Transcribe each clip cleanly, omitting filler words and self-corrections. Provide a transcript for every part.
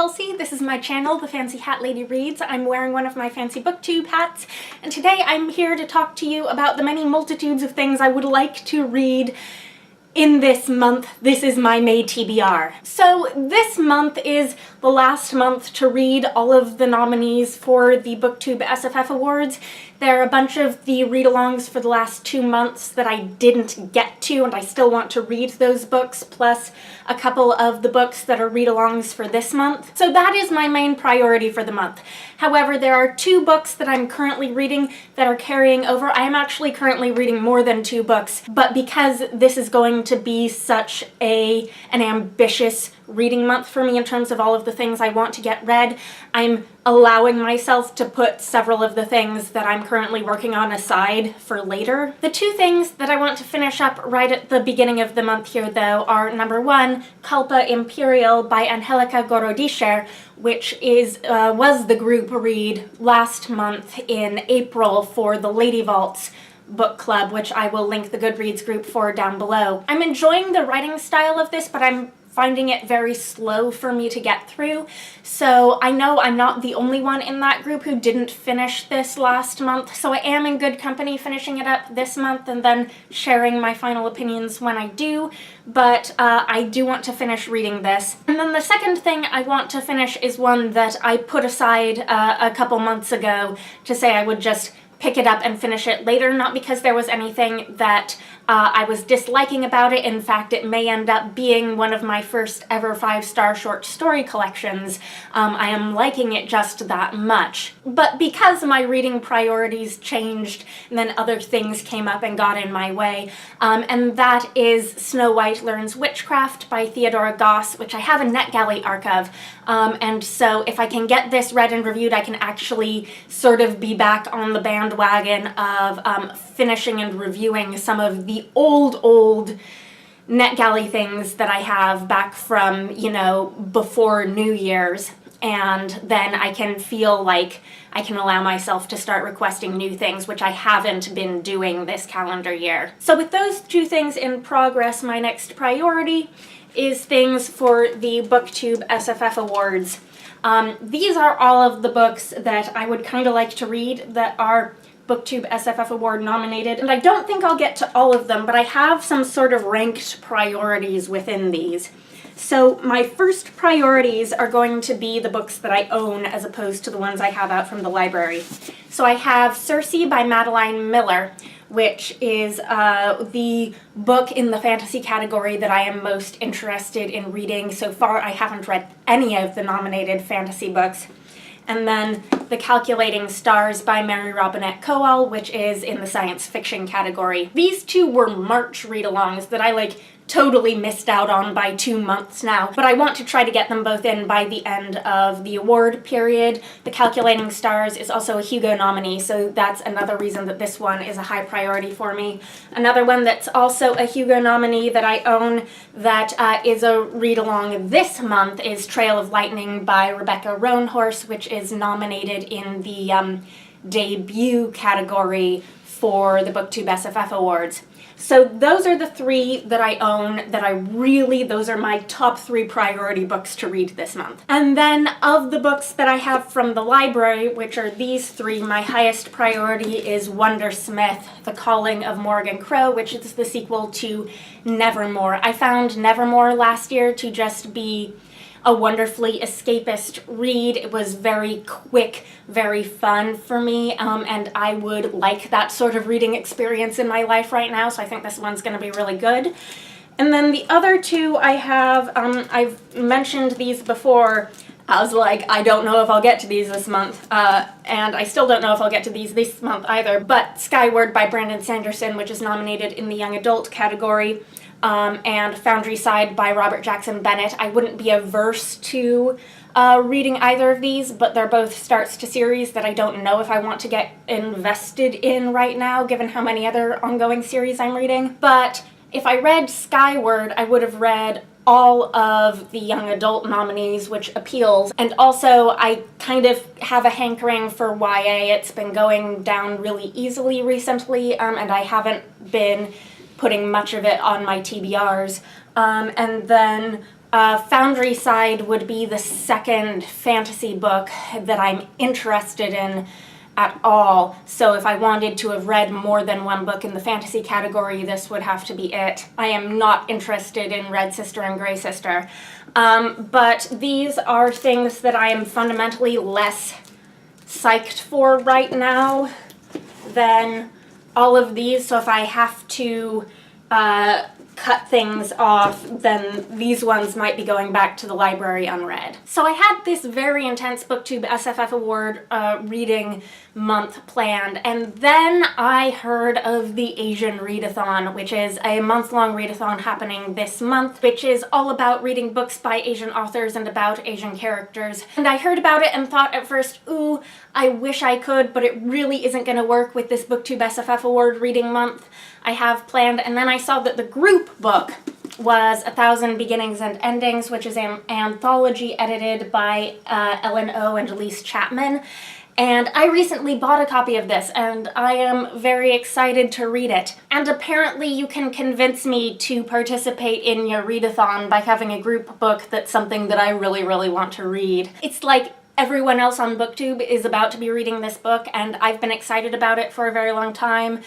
Kelsey. This is my channel, The Fancy Hat Lady Reads. I'm wearing one of my fancy Booktube hats, and today I'm here to talk to you about the many multitudes of things I would like to read in this month. This is my May TBR. So this month is the last month to read all of the nominees for the Booktube SFF Awards. There are a bunch of the read-alongs for the last 2 months that I didn't get to, and I still want to read those books, plus a couple of the books that are read-alongs for this month. So that is my main priority for the month. However, there are 2 books that I'm currently reading that are carrying over. I am actually currently reading more than 2 books, but because this is going to be such an ambitious reading month for me in terms of all of the things I want to get read, I'm allowing myself to put several of the things that I'm currently working on aside for later. The 2 things that I want to finish up right at the beginning of the month here, though, are number 1, Kalpa Imperial by Angélica Gorodischer, which was the group read last month in April for the Lady Vaults book club, which I will link the Goodreads group for down below. I'm enjoying the writing style of this, but I'm finding it very slow for me to get through. So I know I'm not the only one in that group who didn't finish this last month, so I am in good company finishing it up this month and then sharing my final opinions when I do, but I do want to finish reading this. And then the second thing I want to finish is one that I put aside a couple months ago to say I would just pick it up and finish it later, not because there was anything that I was disliking about it. In fact, it may end up being one of my first ever 5-star short story collections. I am liking it just that much. But because my reading priorities changed and then other things came up and got in my way, and that is Snow White Learns Witchcraft by Theodora Goss, which I have a NetGalley arc of. And so if I can get this read and reviewed, I can actually sort of be back on the bandwagon of finishing and reviewing some of the old NetGalley things that I have back from, you know, before New Year's. And then I can feel like I can allow myself to start requesting new things, which I haven't been doing this calendar year. So with those 2 things in progress, my next priority is things for the Booktube SFF Awards. These are all of the books that I would kind of like to read that are Booktube SFF Award nominated, and I don't think I'll get to all of them, but I have some sort of ranked priorities within these. So my first priorities are going to be the books that I own as opposed to the ones I have out from the library. So I have Circe by Madeline Miller, which is the book in the fantasy category that I am most interested in reading. So far, I haven't read any of the nominated fantasy books. And then The Calculating Stars by Mary Robinette Kowal, which is in the science fiction category. These 2 were March read-alongs that I totally missed out on by 2 months now, but I want to try to get them both in by the end of the award period. The Calculating Stars is also a Hugo nominee, so that's another reason that this one is a high priority for me. Another one that's also a Hugo nominee that I own that is a read-along this month is Trail of Lightning by Rebecca Roanhoarse, which is nominated in the debut category for the Booktube SFF Awards. So those are the 3 that I own that those are my top 3 priority books to read this month. And then of the books that I have from the library, which are these 3, my highest priority is Wundersmith, The Calling of Morrigan Crow, which is the sequel to Nevermore. I found Nevermore last year to just be a wonderfully escapist read. It was very quick, very fun for me, and I would like that sort of reading experience in my life right now, so I think this one's going to be really good. And then the other 2 I have, I've mentioned these before. I was like, I don't know if I'll get to these this month, and I still don't know if I'll get to these this month either, but Skyward by Brandon Sanderson, which is nominated in the young adult category, and Foundryside by Robert Jackson Bennett. I wouldn't be averse to reading either of these, but they're both starts to series that I don't know if I want to get invested in right now, given how many other ongoing series I'm reading. But if I read Skyward, I would have read all of the young adult nominees, which appeals. And also, I kind of have a hankering for YA. It's been going down really easily recently, and I haven't been putting much of it on my TBRs. And then Foundryside would be the second fantasy book that I'm interested in at all. So if I wanted to have read more than one book in the fantasy category, this would have to be it. I am not interested in Red Sister and Grey Sister. But these are things that I am fundamentally less psyched for right now than all of these. So if I have to cut things off, then these ones might be going back to the library unread. So I had this very intense Booktube SFF Award reading month planned, and then I heard of the Asian Readathon, which is a month-long readathon happening this month, which is all about reading books by Asian authors and about Asian characters. And I heard about it and thought at first, ooh, I wish I could, but it really isn't going to work with this Booktube SFF Award reading month I have planned. And then I saw that the group book was 1,000 Beginnings and Endings, which is an anthology edited by Ellen O. and Elise Chapman. And I recently bought a copy of this, and I am very excited to read it. And apparently you can convince me to participate in your readathon by having a group book that's something that I really, really want to read. It's like everyone else on Booktube is about to be reading this book, and I've been excited about it for a very long time,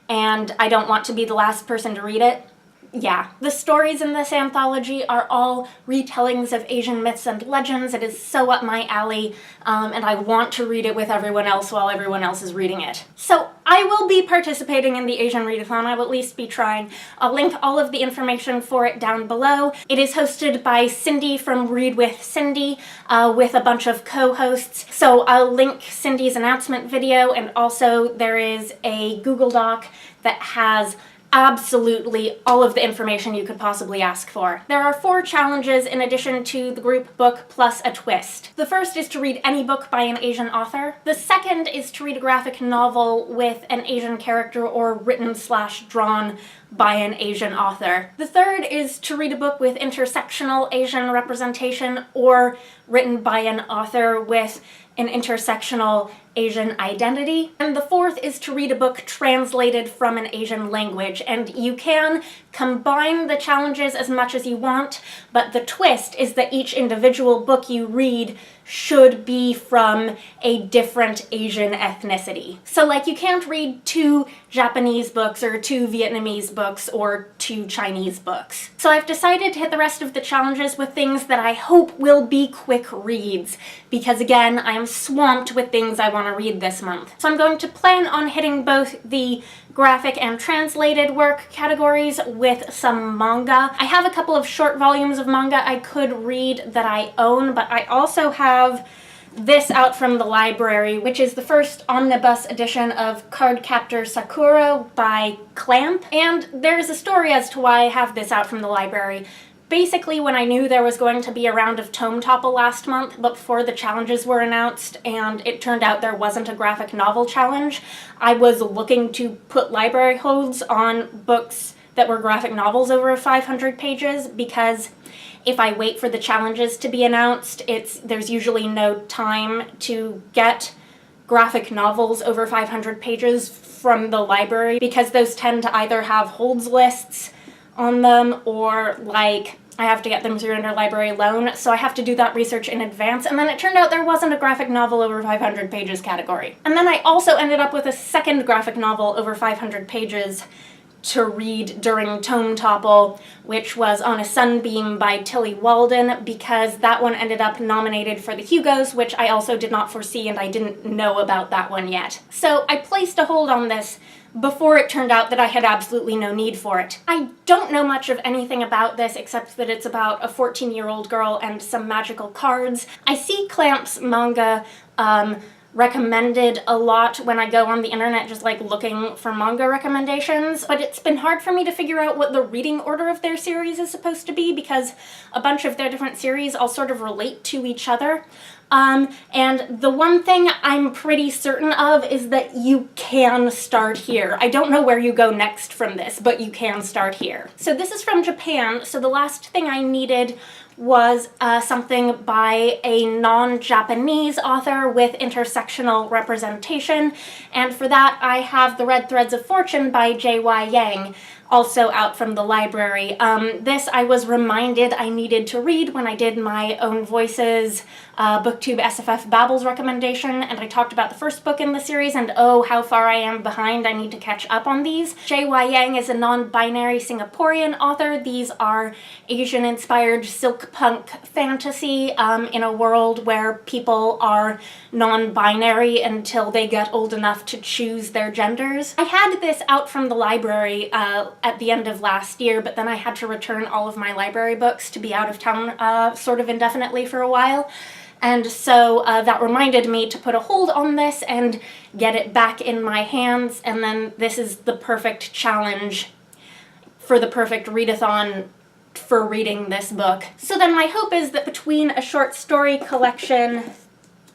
and I don't want to be the last person to read it. Yeah. The stories in this anthology are all retellings of Asian myths and legends. It is so up my alley, and I want to read it with everyone else while everyone else is reading it. So I will be participating in the Asian Readathon. I will at least be trying. I'll link all of the information for it down below. It is hosted by Cindy from Read with Cindy, with a bunch of co-hosts. So I'll link Cindy's announcement video, and also there is a Google Doc that has absolutely all of the information you could possibly ask for. There are 4 challenges in addition to the group book plus a twist. The first is to read any book by an Asian author. The second is to read a graphic novel with an Asian character or written/drawn by an Asian author. The third is to read a book with intersectional Asian representation or written by an author with an intersectional Asian identity. And the fourth is to read a book translated from an Asian language. And you can combine the challenges as much as you want, but the twist is that each individual book you read should be from a different Asian ethnicity. So like you can't read 2 Japanese books or 2 Vietnamese books or 2 Chinese books. So I've decided to hit the rest of the challenges with things that I hope will be quick reads, because again, I am swamped with things I want to read this month. So I'm going to plan on hitting both the graphic and translated work categories with some manga. I have a couple of short volumes of manga I could read that I own, but I also have this out from the library, which is the first omnibus edition of Cardcaptor Sakura by Clamp. And there's a story as to why I have this out from the library. Basically, when I knew there was going to be a round of Tome Topple last month, but before the challenges were announced, and it turned out there wasn't a graphic novel challenge, I was looking to put library holds on books that were graphic novels over 500 pages, because if I wait for the challenges to be announced, there's usually no time to get graphic novels over 500 pages from the library, because those tend to either have holds lists on them, or like I have to get them through interlibrary loan, so I have to do that research in advance. And then it turned out there wasn't a graphic novel over 500 pages category. And then I also ended up with a second graphic novel over 500 pages to read during Tome Topple, which was On a Sunbeam by Tilly Walden, because that one ended up nominated for the Hugos, which I also did not foresee, and I didn't know about that one yet. So I placed a hold on this before it turned out that I had absolutely no need for it. I don't know much of anything about this except that it's about a 14-year-old girl and some magical cards. I see Clamp's manga recommended a lot when I go on the internet just like looking for manga recommendations, but it's been hard for me to figure out what the reading order of their series is supposed to be, because a bunch of their different series all sort of relate to each other. And the one thing I'm pretty certain of is that you can start here. I don't know where you go next from this, but you can start here. So this is from Japan, so the last thing I needed was something by a non-Japanese author with intersectional representation, and for that I have The Red Threads of Fortune by J.Y. Yang, also out from the library. This I was reminded I needed to read when I did my Own Voices Booktube SFF Babbles recommendation, and I talked about the first book in the series, and oh, how far I am behind. I need to catch up on these. J.Y. Yang is a non-binary Singaporean author. These are Asian-inspired silk punk fantasy in a world where people are non-binary until they get old enough to choose their genders. I had this out from the library at the end of last year, but then I had to return all of my library books to be out of town sort of indefinitely for a while. And so that reminded me to put a hold on this and get it back in my hands, and then this is the perfect challenge for the perfect readathon for reading this book. So then my hope is that between a short story collection,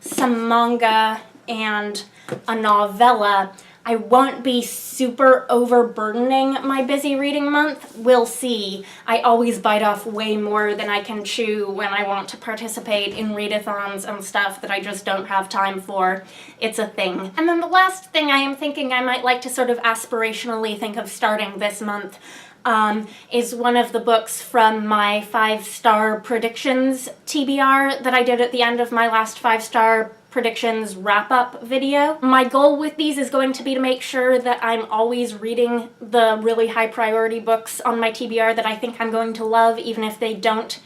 some manga, and a novella, I won't be super overburdening my busy reading month. We'll see. I always bite off way more than I can chew when I want to participate in readathons and stuff that I just don't have time for. It's a thing. And then the last thing I am thinking I might like to sort of aspirationally think of starting this month is one of the books from my 5-star predictions TBR that I did at the end of my last 5-star predictions wrap-up video. My goal with these is going to be to make sure that I'm always reading the really high priority books on my TBR that I think I'm going to love, even if they don't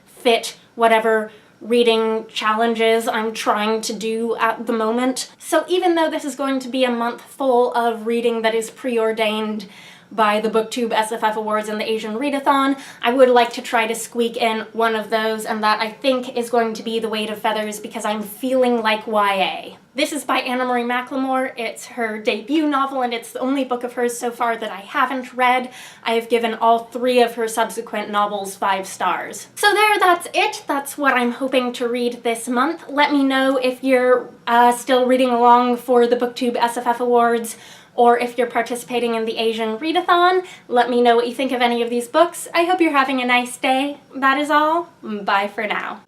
fit whatever reading challenges I'm trying to do at the moment. So even though this is going to be a month full of reading that is preordained by the Booktube SFF Awards and the Asian Readathon, I would like to try to squeak in one of those, and that I think is going to be The Weight of Feathers, because I'm feeling like YA. This is by Anna Marie McLemore. It's her debut novel, and it's the only book of hers so far that I haven't read. I have given all 3 of her subsequent novels 5 stars. So there, that's it. That's what I'm hoping to read this month. Let me know if you're still reading along for the Booktube SFF Awards, or if you're participating in the Asian Readathon. Let me know what you think of any of these books. I hope you're having a nice day. That is all. Bye for now.